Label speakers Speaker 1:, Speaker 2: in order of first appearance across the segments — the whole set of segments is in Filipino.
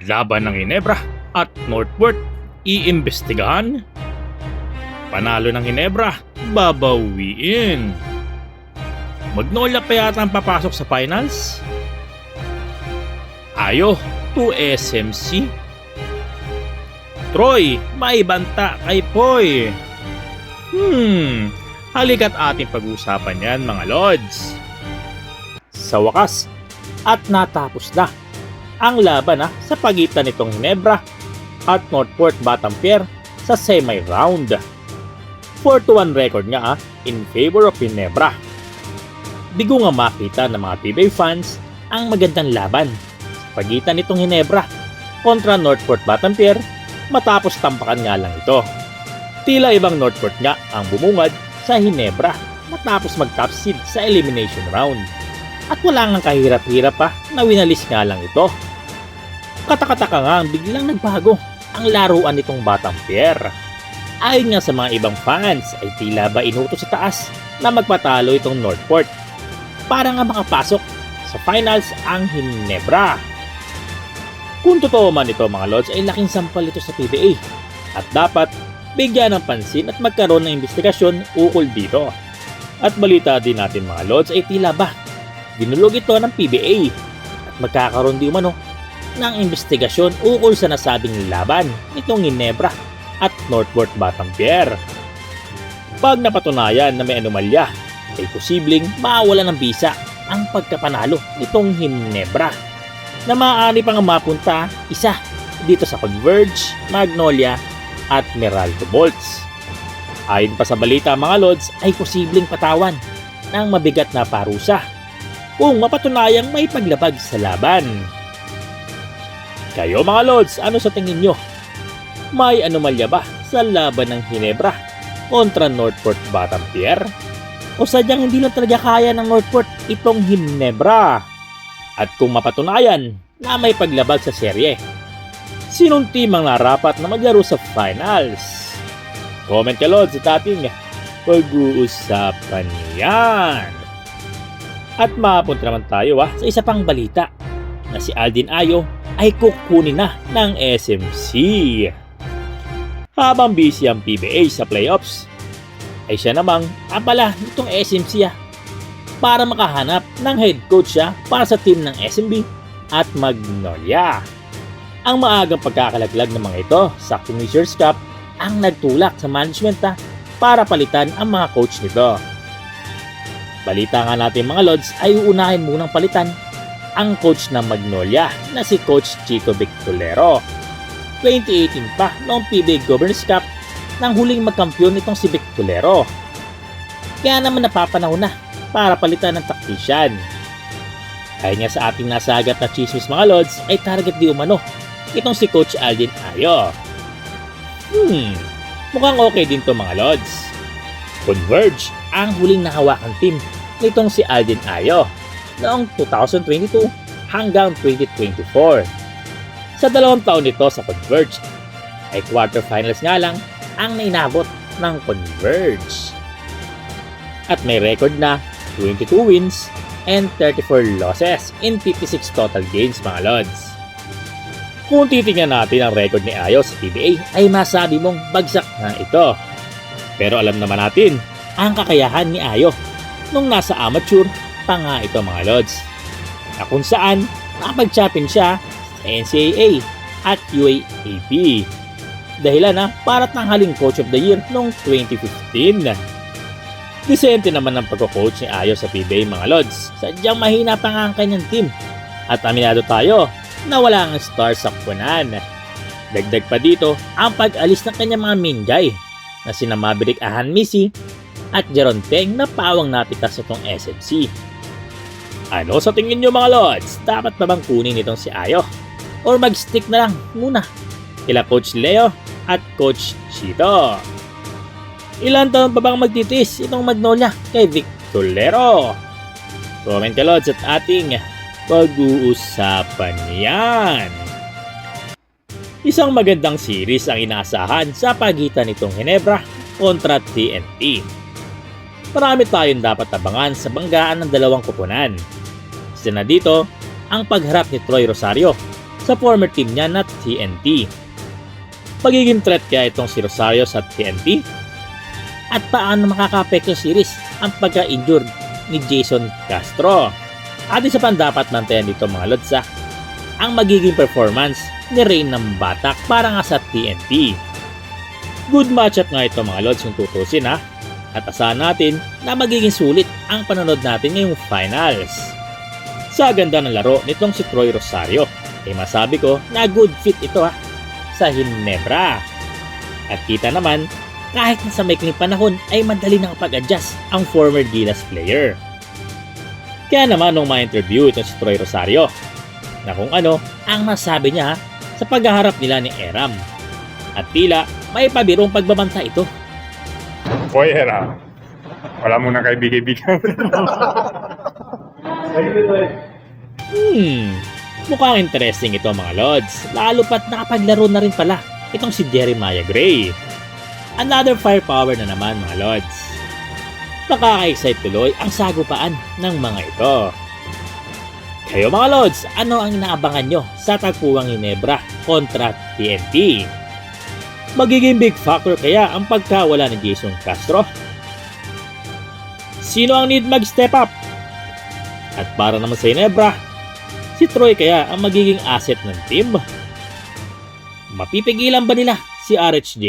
Speaker 1: Laban ng Ginebra at Northport, iimbestigahan. Panalo ng Ginebra, babawiin. Magnolia pa yata ang papasok sa finals? Ayo to SMC. Troy, may banta kay Poy. Halika't ating pag-usapan yan mga Lods. Sa wakas, at natapos na ang laban sa pagitan nitong Ginebra at Northport Batampier sa semi-round. 4-1 record nga in favor of Ginebra. Bigo nga makita ng mga PBA fans ang magandang laban sa pagitan nitong Ginebra kontra Northport Batampier matapos tampakan nga lang ito. Tila ibang Northport nga ang bumungad sa Ginebra matapos mag-top seed sa elimination round. At wala ngang kahirap-hirap pa na winalis nga lang ito. Katakataka nga biglang nagbago ang laruan nitong Batampier. Ayon nga sa mga ibang fans ay tila ba inutos sa taas na magpatalo itong Northport para nga makapasok sa finals ang Ginebra. Kung totoo man ito mga Lods ay laking sampal ito sa PBA at dapat bigyan ng pansin at magkaroon ng investigasyon ukol dito. At balita din natin mga Lods ay tila ba dinulog ito ng PBA at magkakaroon di umano ng investigasyon ukol sa nasabing laban nitong Ginebra at Northport Batampier. Pag napatunayan na may anomalya, ay posibleng mawala ng bisa ang pagkapanalo nitong Ginebra na maaari pang mapunta isa dito sa Converge, Magnolia at Meralco Bolts. Ayon pa sa balita mga Lods ay posibleng patawan ng mabigat na parusa kung mapatunayang may paglabag sa laban. Kayo mga Lods, ano sa tingin nyo? May anomalya ba sa laban ng Ginebra kontra Northport Batampier? O sadyang hindi lang talaga kaya ng Northport itong Ginebra? At kung mapatunayan na may paglabag sa serye, sinong team ang narapat na maglaro sa finals? Comment ka Lods at ating pag-uusapan yan. At mapunta naman tayo sa isa pang balita na si Aldin Ayo ay kukunin na ng SMC. Habang busy ang PBA sa playoffs, ay siya namang abala nitong SMC para makahanap ng head coach para sa team ng SMB at Magnolia. Ang maagang pagkakalaglag ng mga ito sa Commissioner's Cup ang nagtulak sa management para palitan ang mga coach nito. Balita nga natin mga Lods ay uunahin munang palitan ang coach ng Magnolia na si Coach Chico Victolero. 2018 pa noong PBA Governors Cup nang huling magkampiyon itong si Victolero. Kaya naman napapanahon na para palitan ng taktisyan. Kaya nga sa ating nasagat na chismis mga Lods ay target di umano itong si Coach Aldin Ayo. Mukhang okay din to mga Lods. Converge ang huling nahawakan team nitong si Aldin Ayo noong 2022 hanggang 2024. Sa 2 taon nito sa Converge ay quarterfinals nga lang ang nainabot ng Converge. At may record na 22 wins and 34 losses in 56 total games mga Lods. Kung titingnan natin ang record ni Ayo sa PBA ay masabi mong bagsak na ito. Pero alam naman natin ang kakayahan ni Ayo nung nasa amateur pa nga ito mga Lods, na kung saan nakapag-champion siya sa NCAA at UAAP. Dahilan para tanghaling Coach of the Year noong 2015. Disente naman ang pagko-coach ni Ayo sa PBA mga Lods, sadyang mahina pa nga ang kanyang team. At aminado tayo na wala ang star sa kupunan. Dagdag pa dito ang pag-alis ng kanyang mga main guy na sina Maverick Ahanmisi at Jeron Teng na pawang napitas itong SMC. Ano sa tingin nyo mga Lods? Dapat ba bang kunin itong si Ayo? Or mag-stick na lang muna kila Coach Leo at Coach Chito? Ilan taon pa bang magtitis itong Magnolia kay Victolero? Comment ka Lods at ating pag-uusapan yan. Isang magandang series ang inaasahan sa pagitan nitong Ginebra kontra TNT. Marami tayong dapat abangan sa banggaan ng dalawang koponan. Isa na dito ang pagharap ni Troy Rosario sa former team niya na TNT. Magiging threat kaya itong si Rosario sa TNT? At paano makaka-apekto sa series ang pagka-injured ni Jason Castro? At isa pang dapat nantayan dito mga lods ang magiging performance ni Rain ng Batak para nga sa TNT. Good matchup nga ito mga lods kung tutusin at asahan natin na magiging sulit ang panonood natin ngayong finals. Sa ganda ng laro nitong si Troy Rosario, masabi ko na good fit ito sa Ginebra. At kita naman, kahit na sa maikling panahon ay madali nakapag-adjust ang former Gilas player. Kaya naman nung ma-interview ito si Troy Rosario, na kung ano ang masabi niya sa paghaharap nila ni Eram. At tila may pabirong pagbabanta ito.
Speaker 2: Hoy, Eram. Wala mo na kaibigan.
Speaker 1: Mukhang interesting ito mga lods. Lalo pat nakapaglaro na rin pala itong si Jeremiah Gray. Another firepower na naman mga lods. Nakaka-excite tuloy ang sagupaan ng mga ito. Kayo mga lods, ano ang inaabangan nyo sa tagpuang Ginebra kontra TNT? Magiging big factor kaya ang pagkawala ni Jason Castro? Sino ang need mag-step up? At para naman sa Ginebra, si Troy kaya ang magiging asset ng team? Mapipigilan ba nila si RHJ?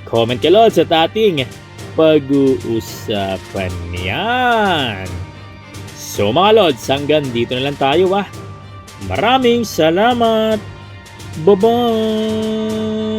Speaker 1: Comment ka lods at ating pag-uusapan yan. So mga lods, hanggang dito na lang tayo Maraming salamat. Bye-bye!